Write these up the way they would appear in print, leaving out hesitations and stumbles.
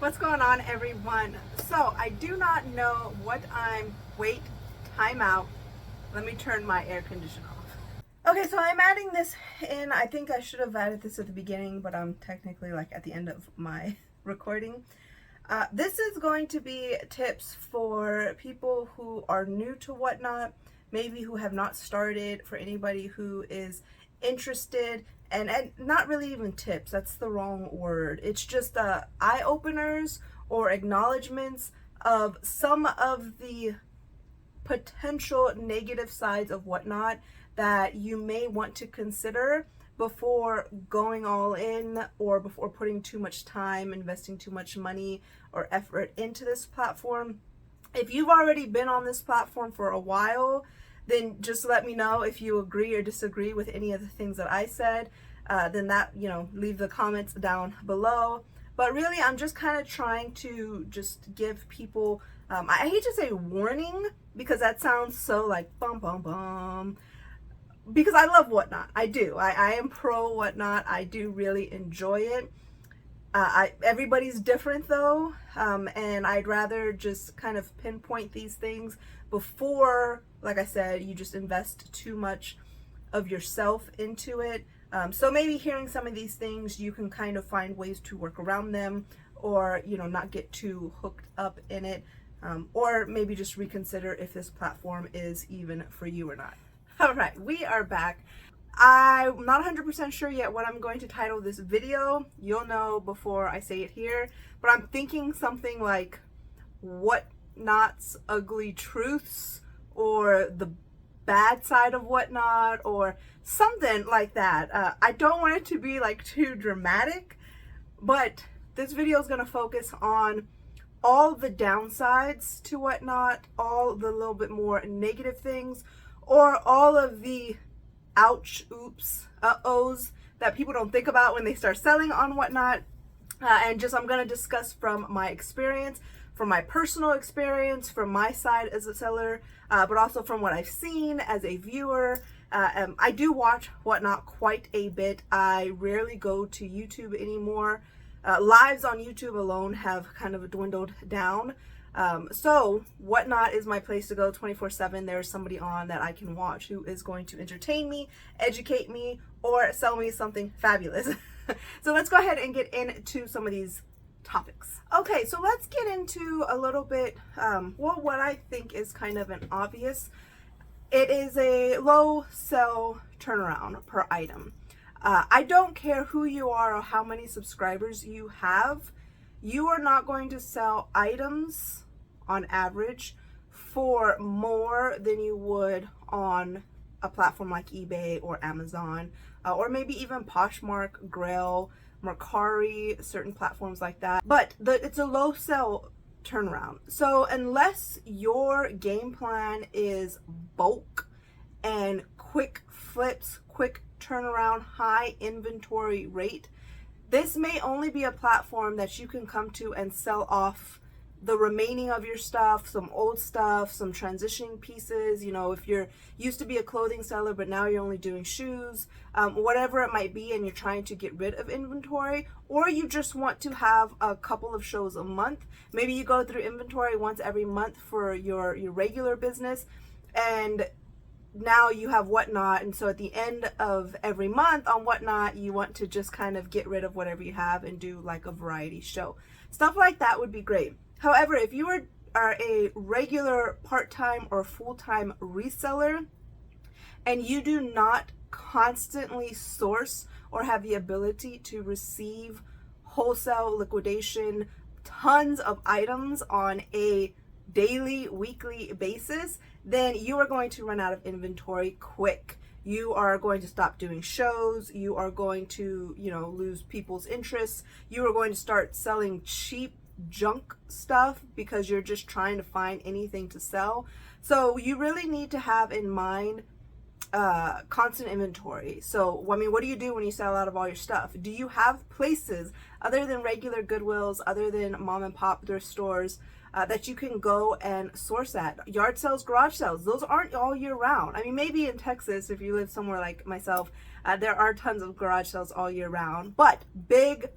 What's going on, everyone? So I do not know what wait, time out. Let me turn my air conditioner off. Okay, so I'm adding this in. I think I should have added this at the beginning, but I'm technically like at the end of my recording. This is going to be tips for people who are new to Whatnot, maybe who have not started, for anybody who is interested, and not really even tips, that's the wrong word. It's just eye openers or acknowledgments of some of the potential negative sides of Whatnot that you may want to consider before going all in, or before putting too much time, investing too much money or effort into this platform. If you've already been on this platform for a while, then just let me know if you agree or disagree with any of the things that I said. Then that, leave the comments down below. But really, I'm just kind of trying to just give people, I hate to say warning, because that sounds so like bum bum bum, because I love Whatnot. I do. I am pro Whatnot. I do really enjoy it. Everybody's different though, and I'd rather just kind of pinpoint these things before, like I said, you just invest too much of yourself into it. So maybe hearing some of these things, you can kind of find ways to work around them, or not get too hooked up in it, or maybe just reconsider if this platform is even for you or not. All right, we are back. I'm not 100% sure yet what I'm going to title this video. You'll know before I say it here, but I'm thinking something like Whatnot's Ugly Truths, or the bad side of Whatnot, or something like that. I don't want it to be like too dramatic, but this video is going to focus on all the downsides to Whatnot, all the little bit more negative things, or all of the ouch, oops, uh-ohs that people don't think about when they start selling on Whatnot. And I'm going to discuss from my experience, from my personal experience, from my side as a seller, but also from what I've seen as a viewer. I do watch Whatnot quite a bit. I rarely go to YouTube anymore. Lives on YouTube alone have kind of dwindled down. So Whatnot is my place to go 24/7. There's somebody on that I can watch who is going to entertain me, educate me, or sell me something fabulous. So let's go ahead and get into some of these topics. Okay, so let's get into a little bit, what I think is kind of an obvious. It is a low sell turnaround per item. I don't care who you are or how many subscribers you have. You are not going to sell items on average for more than you would on a platform like eBay or Amazon, or maybe even Poshmark, Grail, Mercari, certain platforms like that. But it's a low sell turnaround. So unless your game plan is bulk and quick flips, quick turnaround, high inventory rate, this may only be a platform that you can come to and sell off the remaining of your stuff, some old stuff, some transitioning pieces. If you're used to be a clothing seller, but now you're only doing shoes, whatever it might be, and you're trying to get rid of inventory, or you just want to have a couple of shows a month. Maybe you go through inventory once every month for your regular business, and now you have Whatnot, and so at the end of every month on Whatnot, you want to just kind of get rid of whatever you have and do like a variety show. Stuff like that would be great. However, if you are a regular part-time or full-time reseller, and you do not constantly source or have the ability to receive wholesale liquidation, tons of items on a daily, weekly basis, then you are going to run out of inventory quick. You are going to stop doing shows. You are going to, lose people's interests. You are going to start selling cheap junk stuff because you're just trying to find anything to sell. So you really need to have in mind constant inventory. So, what do you do when you sell out of all your stuff? Do you have places other than regular Goodwills, other than mom and pop thrift stores, that you can go and source at? Yard sales, garage sales, those aren't all year round. Maybe in Texas, if you live somewhere like myself, there are tons of garage sales all year round, but big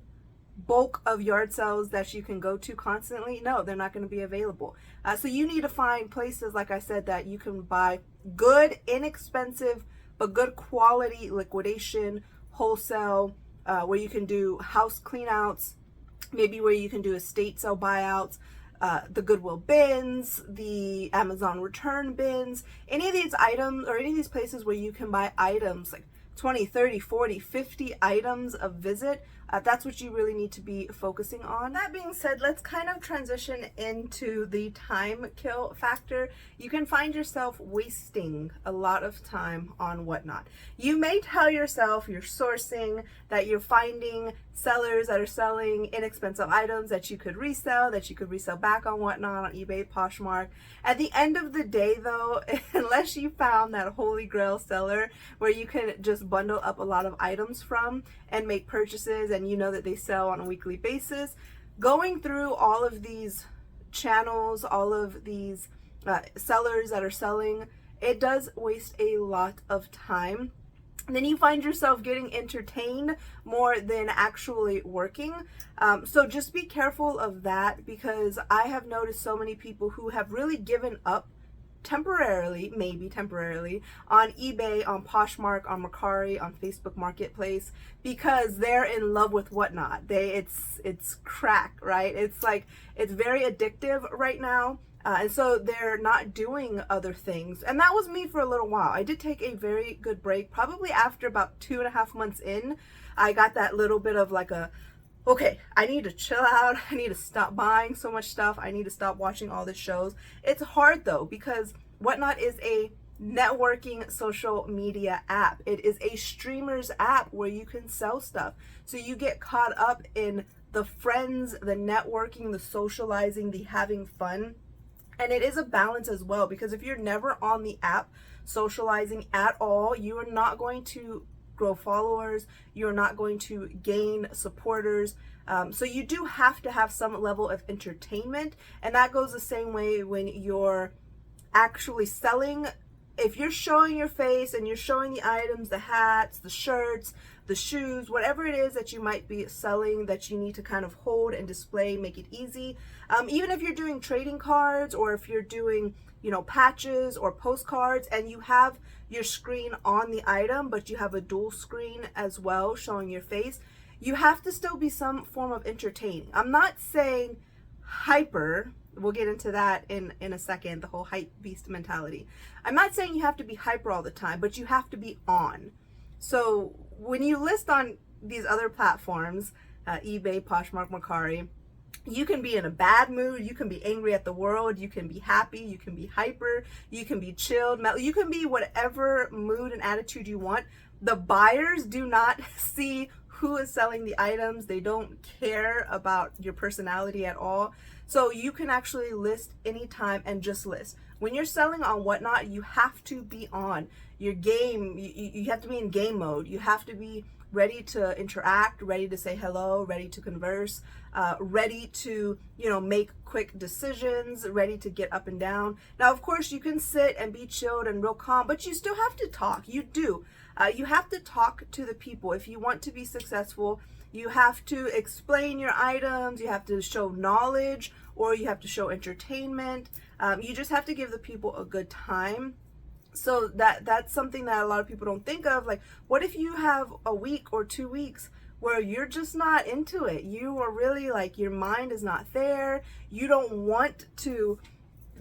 bulk of yard sales that you can go to constantly, no, they're not going to be available. So you need to find places, like I said, that you can buy good, inexpensive, but good quality liquidation, wholesale, where you can do house cleanouts, maybe where you can do estate sale buyouts, the Goodwill bins, the Amazon return bins, any of these items or any of these places where you can buy items like 20, 30, 40, 50 items a visit. That's what you really need to be focusing on. That being said, let's kind of transition into the time kill factor. You can find yourself wasting a lot of time on Whatnot. You may tell yourself you're sourcing, that you're finding sellers that are selling inexpensive items that you could resell back on Whatnot, on eBay, Poshmark. At the end of the day though, unless you found that holy grail seller where you can just bundle up a lot of items from and make purchases and you know that they sell on a weekly basis, going through all of these channels, all of these sellers that are selling, it does waste a lot of time. And then you find yourself getting entertained more than actually working. So just be careful of that, because I have noticed so many people who have really given up temporarily, maybe temporarily, on eBay, on Poshmark, on Mercari, on Facebook Marketplace, because they're in love with Whatnot. It's crack, right? It's like, it's very addictive right now. And so they're not doing other things. And that was me for a little while. I did take a very good break. Probably after about 2.5 months in, I got that little bit of like okay, I need to chill out. I need to stop buying so much stuff. I need to stop watching all the shows. It's hard though, because Whatnot is a networking social media app. It is a streamers app where you can sell stuff. So you get caught up in the friends, the networking, the socializing, the having fun. And it is a balance as well, because if you're never on the app socializing at all, you are not going to grow followers, you're not going to gain supporters. So you do have to have some level of entertainment, and that goes the same way when you're actually selling. If you're showing your face and you're showing the items, the hats, the shirts, the shoes, whatever it is that you might be selling that you need to kind of hold and display, make it easy. Even if you're doing trading cards, or if you're doing, patches or postcards, and you have your screen on the item, but you have a dual screen as well showing your face, you have to still be some form of entertaining. I'm not saying hyper. We'll get into that in a second, the whole hype beast mentality. I'm not saying you have to be hyper all the time, but you have to be on. So when you list on these other platforms, eBay, Poshmark, Mercari, you can be in a bad mood, you can be angry at the world, you can be happy, you can be hyper, you can be chilled, you can be whatever mood and attitude you want. The buyers do not see who is selling the items. They don't care about your personality at all. So you can actually list anytime and just list. When you're selling on Whatnot, you have to be on your game. You have to be in game mode. You have to be ready to interact, ready to say hello, ready to converse, ready to, make quick decisions, ready to get up and down. Now, of course, you can sit and be chilled and real calm, but you still have to talk. You do. You have to talk to the people. If you want to be successful, you have to explain your items, you have to show knowledge, or you have to show entertainment. You just have to give the people a good time. So that's something that a lot of people don't think of. Like, what if you have a week or 2 weeks where you're just not into it? You are really like, your mind is not there. You don't want to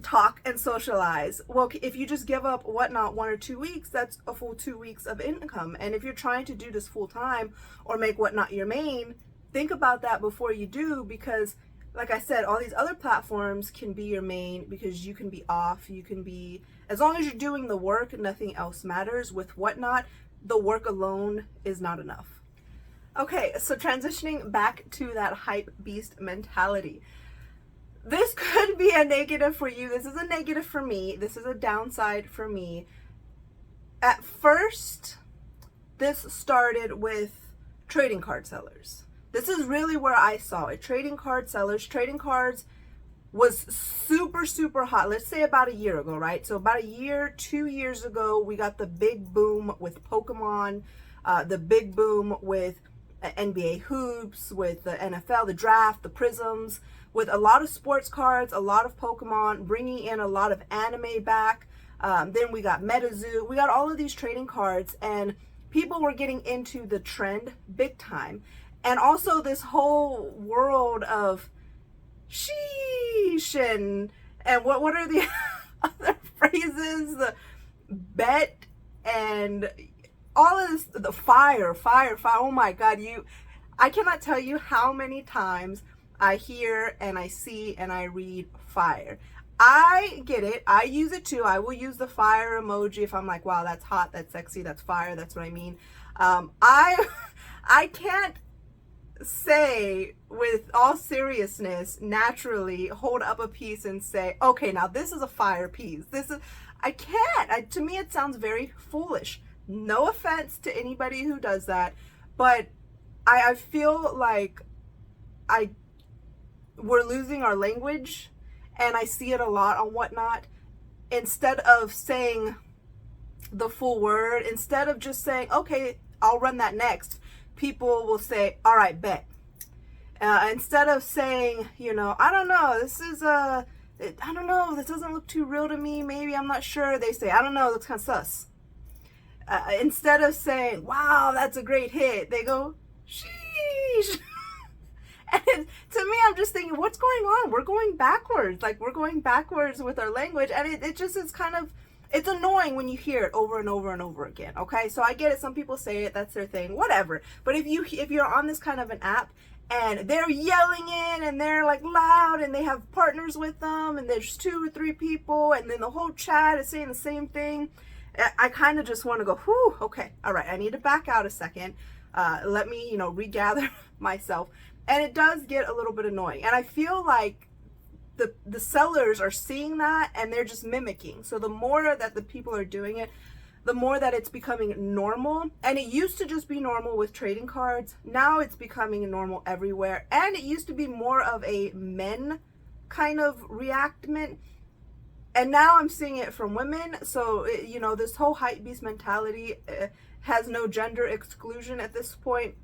talk and socialize. Well, if you just give up Whatnot 1 or 2 weeks, that's a full 2 weeks of income. And if you're trying to do this full time or make Whatnot your main, think about that before you do, because like I said, all these other platforms can be your main, because you can be off, you can be, as long as you're doing the work, nothing else matters. With Whatnot, the work alone is not enough. Okay, so transitioning back to that hype beast mentality. This could be a negative for you. This is a negative for me. This is a downside for me. At first, this started with trading card sellers. This is really where I saw it. Trading card sellers. Trading cards was super, super hot. Let's say about a year ago, right? So about a year, 2 years ago, we got the big boom with Pokemon, the big boom with NBA hoops, with the NFL, the draft, the prisms, with a lot of sports cards, a lot of Pokemon, bringing in a lot of anime back. Then we got MetaZoo. We got all of these trading cards, and people were getting into the trend big time. And also this whole world of sheesh and what are the other phrases? The bet and all of this, the fire. Oh my God, I cannot tell you how many times I hear and I see and I read fire. I get it. I use it too. I will use the fire emoji if I'm like, wow, that's hot, that's sexy, that's fire, that's what I mean. I can't say with all seriousness, naturally hold up a piece and say, okay, now this is a fire piece. I can't. To me, it sounds very foolish. No offense to anybody who does that, but I feel like we're losing our language, and I see it a lot on Whatnot. Instead of saying the full word, instead of just saying, okay, I'll run that next, people will say, all right, bet. Instead of saying, I don't know, I don't know, this doesn't look too real to me, maybe, I'm not sure, they say, I don't know, it looks kind of sus. Instead of saying, wow, that's a great hit, they go, sheesh. And to me, I'm just thinking, what's going on? We're going backwards. Like, we're going backwards with our language. And it just is kind of, it's annoying when you hear it over and over and over again. Okay, so I get it. Some people say it, that's their thing, whatever. But if you're on this kind of an app and they're yelling in and they're like loud and they have partners with them and there's 2 or 3 people and then the whole chat is saying the same thing, I kind of just want to go, whew, okay, all right, I need to back out a second. Let me, regather myself. And it does get a little bit annoying. And I feel like the sellers are seeing that and they're just mimicking. So the more that the people are doing it, the more that it's becoming normal. And it used to just be normal with trading cards. Now it's becoming normal everywhere. And it used to be more of a men kind of reactment. And now I'm seeing it from women. So, this whole hype beast mentality has no gender exclusion at this point.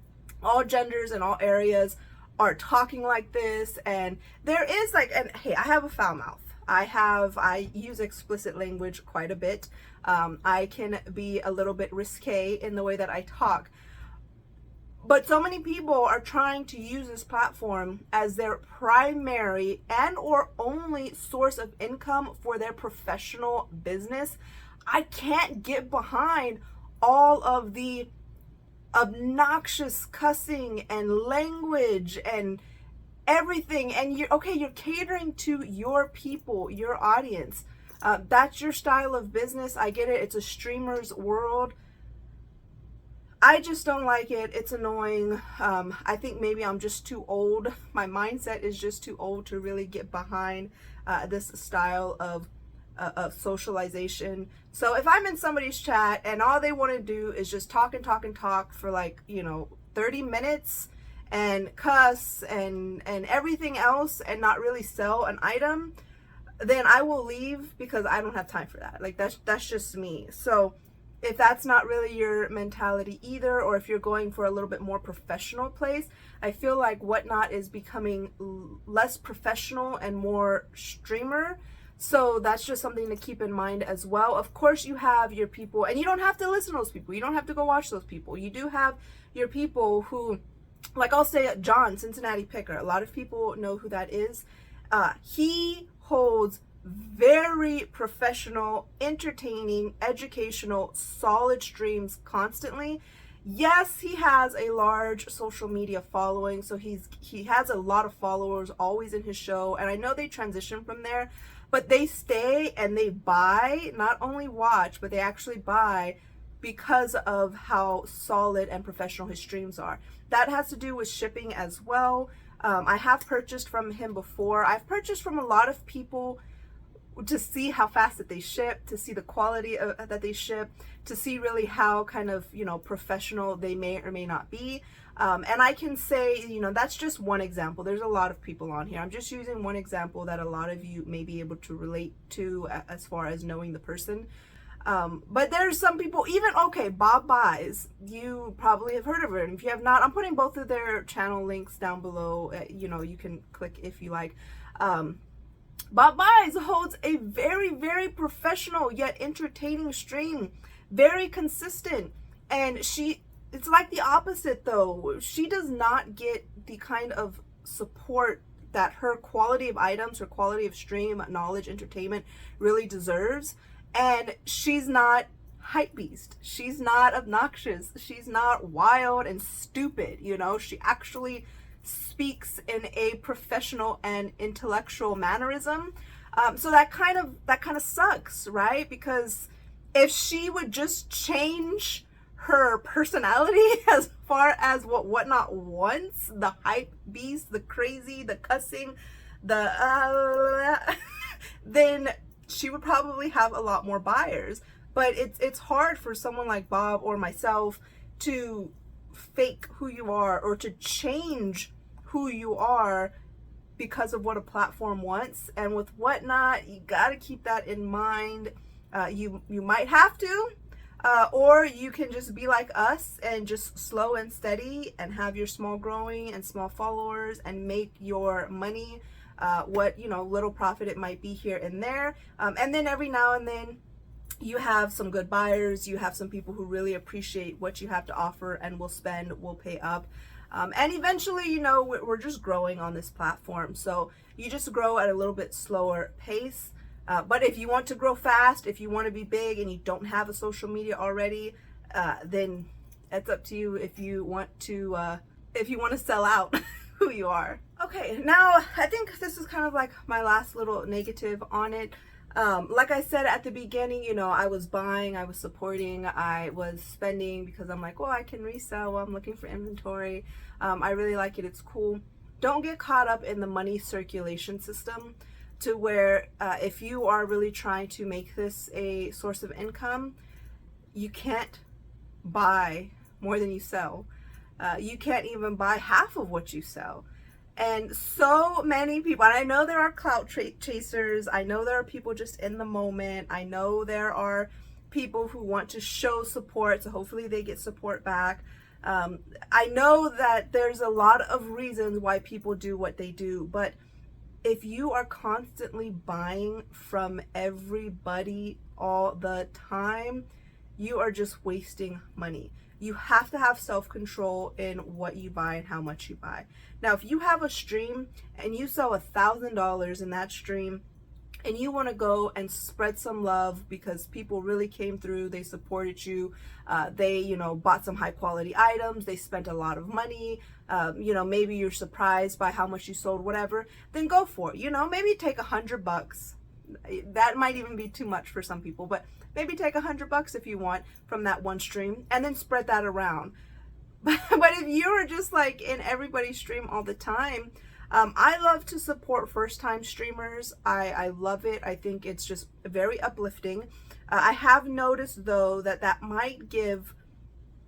All genders and all areas are talking like this, and there is and hey, I have a foul mouth. I use explicit language quite a bit. I can be a little bit risque in the way that I talk. But so many people are trying to use this platform as their primary and or only source of income for their professional business. I can't get behind all of the obnoxious cussing and language and everything, and you're catering to your people, your audience. That's your style of business. I get it. It's a streamer's world. I just don't like it. It's annoying. I think maybe I'm just too old. My mindset is just too old to really get behind this style of socialization. So if I'm in somebody's chat and all they want to do is just talk and talk and talk for 30 minutes and cuss and everything else and not really sell an item, then I will leave because I don't have time for that. That's just me. So if that's not really your mentality either, or if you're going for a little bit more professional place, I feel like Whatnot is becoming less professional and more streamer. So that's just something to keep in mind as well. Of course, you have your people, and you don't have to listen to those people. You don't have to go watch those people. You do have your people who, like I'll say John, Cincinnati Picker. A lot of people know who that is. He holds very professional, entertaining, educational, solid streams constantly. Yes, he has a large social media following, so he has a lot of followers always in his show, and I know they transition from there, but they stay and they buy, not only watch, but they actually buy because of how solid and professional his streams are. That has to do with shipping as well. I have purchased from him before. I've purchased from a lot of people to see how fast that they ship, to see the quality that they ship, to see really how kind of, professional they may or may not be. And I can say, that's just one example. There's a lot of people on here. I'm just using one example that a lot of you may be able to relate to as far as knowing the person. But there's some people, even, okay, Bob Buys, you probably have heard of her, and if you have not, I'm putting both of their channel links down below. You know, you can click if you like. Bob Buys holds a very, very professional yet entertaining stream, very consistent, and it's like the opposite though. She does not get the kind of support that her quality of items, her quality of stream, knowledge, entertainment really deserves. And she's not hype beast. She's not obnoxious. She's not wild and stupid. You know, she actually speaks in a professional and intellectual mannerism. So that kind of sucks, right? Because if she would just change her personality as far as what Whatnot wants, the hype beast, the crazy, the cussing, the then she would probably have a lot more buyers. But it's hard for someone like Bob or myself to fake who you are or to change who you are because of what a platform wants. And with Whatnot, you got to keep that in mind. You might have to, or you can just be like us and just slow and steady and have your small growing and small followers and make your money, what, you know, little profit it might be here and there. And then every now and then you have some good buyers, you have some people who really appreciate what you have to offer and will spend, will pay up. And eventually, you know, we're just growing on this platform. So you just grow at a little bit slower pace. But if you want to grow fast, if you want to be big and you don't have a social media already, then it's up to you if you want to sell out who you are. Okay, now I think this is kind of like my last little negative on it. Like I said at the beginning, you know, I was buying, I was supporting, I was spending because I'm like, well, I can resell, I'm looking for inventory. I really like it, it's cool. Don't get caught up in the money circulation system to where if you are really trying to make this a source of income, you can't buy more than you sell. You can't even buy half of what you sell. And so many people, and I know there are clout chasers, I know there are people just in the moment, I know there are people who want to show support, so hopefully they get support back. I know that there's a lot of reasons why people do what they do, but if you are constantly buying from everybody all the time, you are just wasting money. You have to have self-control in what you buy and how much you buy. Now, if you have a stream and you sell $1,000 in that stream and you want to go and spread some love because people really came through, they supported you, they, you know, bought some high quality items, they spent a lot of money, you know, maybe you're surprised by how much you sold, whatever, then go for it. You know, maybe take $100. That might even be too much for some people, but maybe take $100 if you want from that one stream and then spread that around. But if you're just like in everybody's stream all the time, I love to support first-time streamers. I love it. I think it's just very uplifting. I have noticed though that might give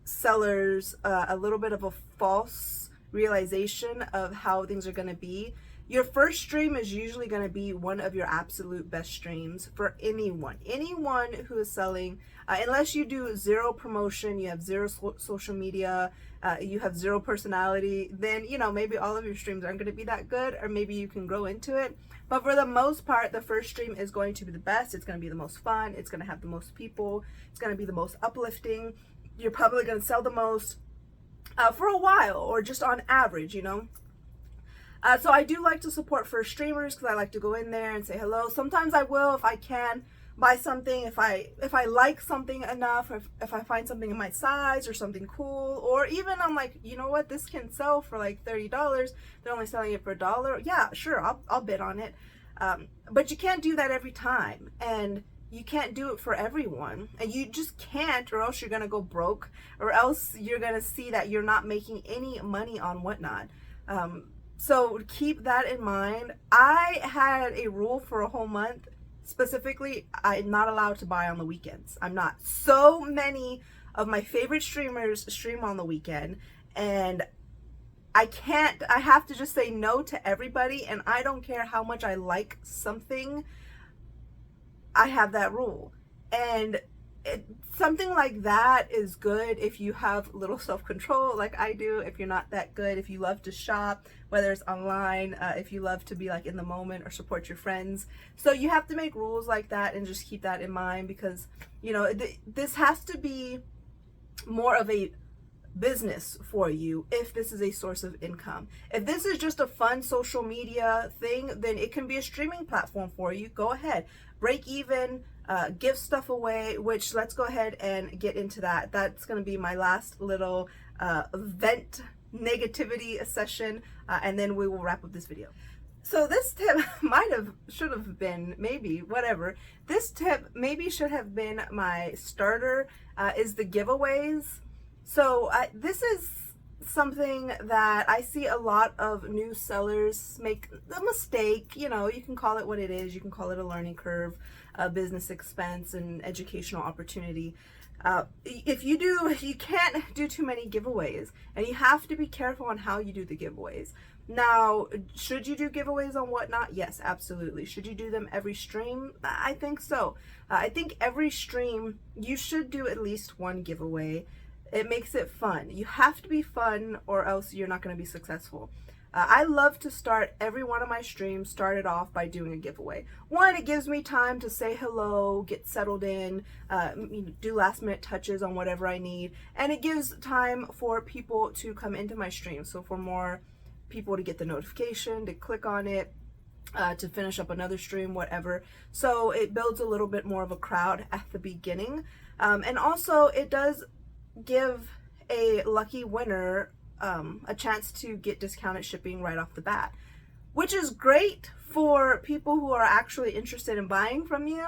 sellers a little bit of a false realization of how things are going to be. Your first stream is usually going to be one of your absolute best streams for anyone who is selling, unless you do zero promotion, you have zero social media, you have zero personality, then, you know, maybe all of your streams aren't going to be that good, or maybe you can grow into it. But for the most part, the first stream is going to be the best. It's going to be the most fun. It's going to have the most people. It's going to be the most uplifting. You're probably going to sell the most for a while, or just on average, you know. So I do like to support first streamers because I like to go in there and say hello. Sometimes I will, if I can, buy something if I like something enough, or if I find something in my size or something cool, or even I'm like, you know what, this can sell for like $30. They're only selling it for $1. Yeah, sure, I'll bid on it. But you can't do that every time, and you can't do it for everyone, and you just can't, or else you're gonna go broke, or else you're gonna see that you're not making any money on Whatnot. So keep that in mind. I had a rule for a whole month. Specifically, I'm not allowed to buy on the weekends. I'm not. So many of my favorite streamers stream on the weekend, and I have to just say no to everybody, and I don't care how much I like something. I have that rule. And something like that is good if you have little self-control like I do. If you're not that good, if you love to shop, whether it's online, if you love to be like in the moment or support your friends. So you have to make rules like that and just keep that in mind, because you know this has to be more of a business for you if this is a source of income. If this is just a fun social media thing, then it can be a streaming platform for you. Go ahead, break even, give stuff away, which let's go ahead and get into that. That's going to be my last little vent negativity session, and then we will wrap up this video. So this tip should have been, maybe, whatever. This tip maybe should have been my starter, is the giveaways. So this is something that I see a lot of new sellers make the mistake. You know, you can call it what it is. You can call it a learning curve, a business expense, an educational opportunity. If you do, you can't do too many giveaways, and you have to be careful on how you do the giveaways. Now, should you do giveaways on Whatnot? Yes, absolutely. Should you do them every stream? I think so. I think every stream you should do at least one giveaway. It makes it fun. You have to be fun, or else you're not going to be successful. I love to start every one of my streams started off by doing a giveaway. One, it gives me time to say hello, get settled in, do last minute touches on whatever I need, and it gives time for people to come into my stream. So for more people to get the notification, to click on it, to finish up another stream, whatever. So it builds a little bit more of a crowd at the beginning. And also it does give a lucky winner a chance to get discounted shipping right off the bat, which is great for people who are actually interested in buying from you,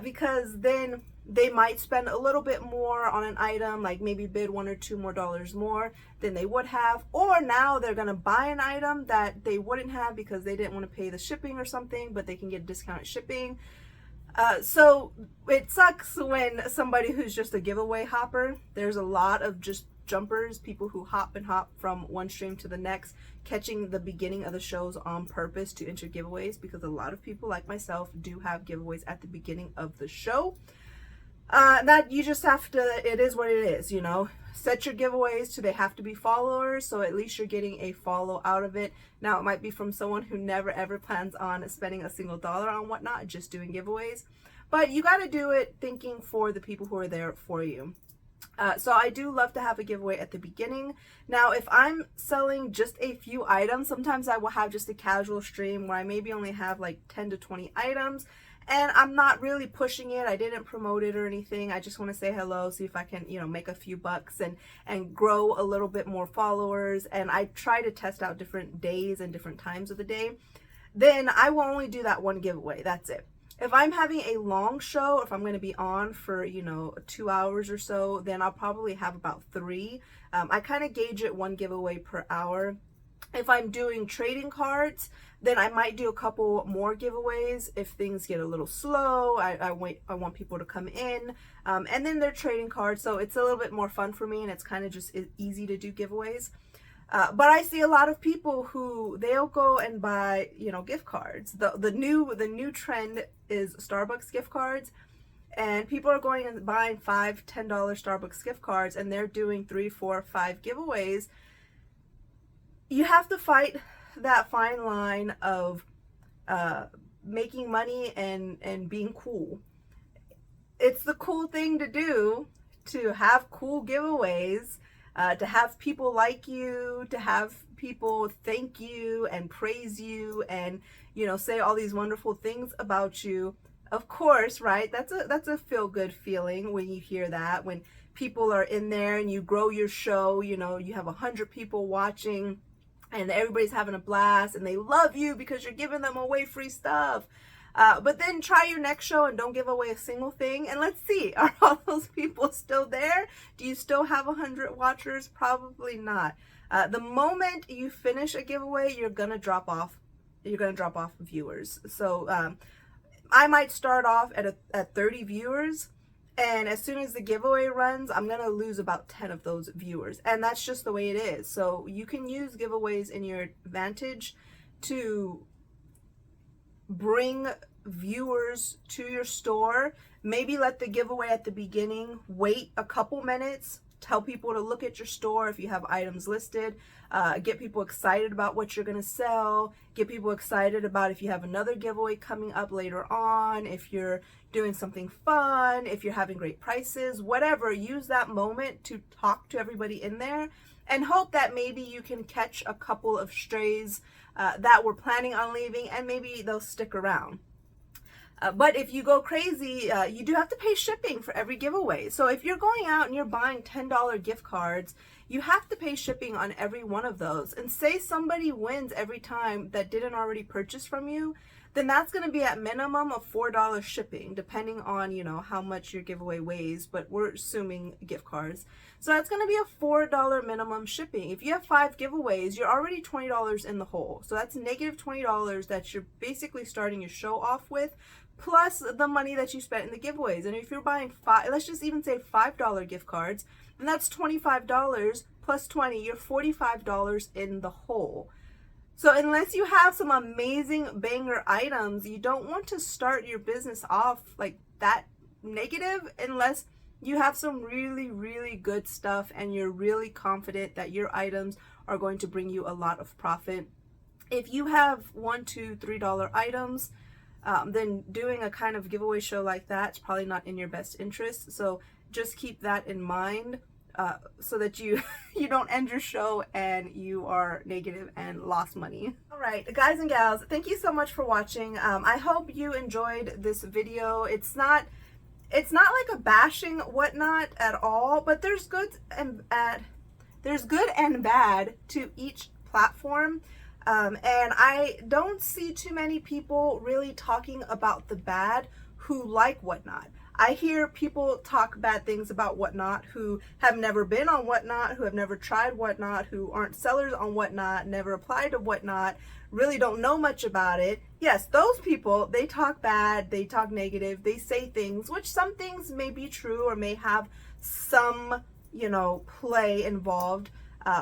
because then they might spend a little bit more on an item, like maybe bid $1 or $2 more than they would have, or now they're gonna buy an item that they wouldn't have because they didn't want to pay the shipping or something, but they can get discounted shipping. So it sucks when somebody who's just a giveaway hopper. There's a lot of just jumpers, people who hop and hop from one stream to the next, catching the beginning of the shows on purpose to enter giveaways, because a lot of people like myself do have giveaways at the beginning of the show. That you just have to, it is what it is, you know. Set your giveaways to, they have to be followers, so at least you're getting a follow out of it. Now it might be from someone who never ever plans on spending a single dollar on Whatnot, just doing giveaways. But you got to do it thinking for the people who are there for you. So I do love to have a giveaway at the beginning. Now, if I'm selling just a few items, sometimes I will have just a casual stream where I maybe only have like 10 to 20 items, and I'm not really pushing it. I didn't promote it or anything. I just want to say hello, see if I can, you know, make a few bucks and grow a little bit more followers. And I try to test out different days and different times of the day. Then I will only do that one giveaway. That's it. If I'm having a long show, if I'm going to be on for, you know, 2 hours or so, then I'll probably have about 3. I kind of gauge it 1 giveaway per hour. If I'm doing trading cards, then I might do a couple more giveaways. If things get a little slow, I want people to come in, and then they're trading cards, so it's a little bit more fun for me, and it's kind of just easy to do giveaways. But I see a lot of people who they'll go and buy, you know, gift cards. The new trend is Starbucks gift cards, and people are going and buying $5, $10 Starbucks gift cards, and they're doing 3, 4, 5 giveaways. You have to fight that fine line of making money and being cool. It's the cool thing to do, to have cool giveaways, to have people like you, to have people thank you and praise you and, you know, say all these wonderful things about you. Of course, right? That's a feel-good feeling when you hear that, when people are in there and you grow your show, you know, you have 100 people watching and everybody's having a blast and they love you because you're giving them away free stuff. But then try your next show and don't give away a single thing. And let's see, are all those people still there? Do you still have 100 watchers? Probably not. The moment you finish a giveaway, you're going to drop off. You're going to drop off viewers. So I might start off at 30 viewers. And as soon as the giveaway runs, I'm going to lose about 10 of those viewers. And that's just the way it is. So you can use giveaways in your advantage to bring viewers to your store. Maybe let the giveaway at the beginning, wait a couple minutes, tell people to look at your store if you have items listed, get people excited about what you're going to sell, get people excited about if you have another giveaway coming up later on, if you're doing something fun, if you're having great prices, whatever. Use that moment to talk to everybody in there and hope that maybe you can catch a couple of strays that were planning on leaving, and maybe they'll stick around. But if you go crazy, you do have to pay shipping for every giveaway. So if you're going out and you're buying $10 gift cards, you have to pay shipping on every one of those. And say somebody wins every time that didn't already purchase from you, then that's going to be at minimum of $4 shipping, depending on, you know, how much your giveaway weighs, but we're assuming gift cards. So that's going to be a $4 minimum shipping. If you have 5 giveaways, you're already $20 in the hole. So that's negative $20 that you're basically starting your show off with, plus the money that you spent in the giveaways. And if you're buying 5, let's just even say $5 gift cards, and that's $25 plus 20, you're $45 in the hole. So unless you have some amazing banger items, you don't want to start your business off like that negative unless you have some really, really good stuff and you're really confident that your items are going to bring you a lot of profit. If you have $1, $2, $3 items, then doing a kind of giveaway show like that is probably not in your best interest. So just keep that in mind. So that you don't end your show and you are negative and lost money. All right, guys and gals, thank you so much for watching. I hope you enjoyed this video. It's not like a bashing whatnot at all, but there's good and bad to each platform. And I don't see too many people really talking about the bad who like whatnot. I hear people talk bad things about whatnot who have never been on whatnot, who have never tried whatnot, who aren't sellers on whatnot, never applied to whatnot, really don't know much about it. Yes, those people, they talk bad, they talk negative, they say things, which some things may be true or may have some, you know, play involved.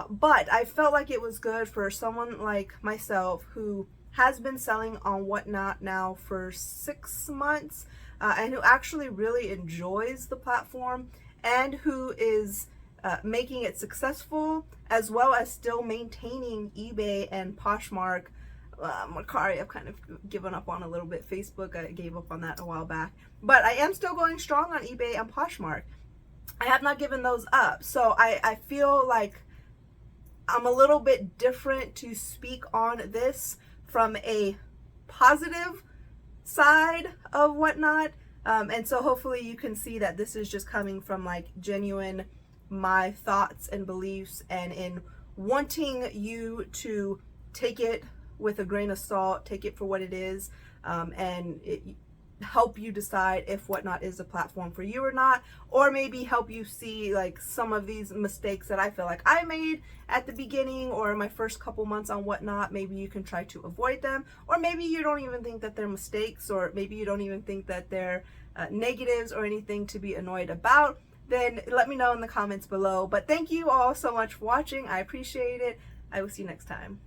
But I felt like it was good for someone like myself who has been selling on whatnot now for 6 months, and who actually really enjoys the platform and who is making it successful, as well as still maintaining eBay and Poshmark. Mercari, I've kind of given up on a little bit. Facebook, I gave up on that a while back. But I am still going strong on eBay and Poshmark. I have not given those up. So I feel like I'm a little bit different to speak on this from a positive side of whatnot, and so hopefully you can see that this is just coming from like genuine my thoughts and beliefs, and in wanting you to take it with a grain of salt, take it for what it is, and help you decide if whatnot is a platform for you or not, or maybe help you see like some of these mistakes that I feel like I made at the beginning or my first couple months on whatnot. Maybe you can try to avoid them, or maybe you don't even think that they're mistakes, or maybe you don't even think that they're negatives or anything to be annoyed about. Then let me know in the comments below. But thank you all so much for watching. I appreciate it. I will see you next time.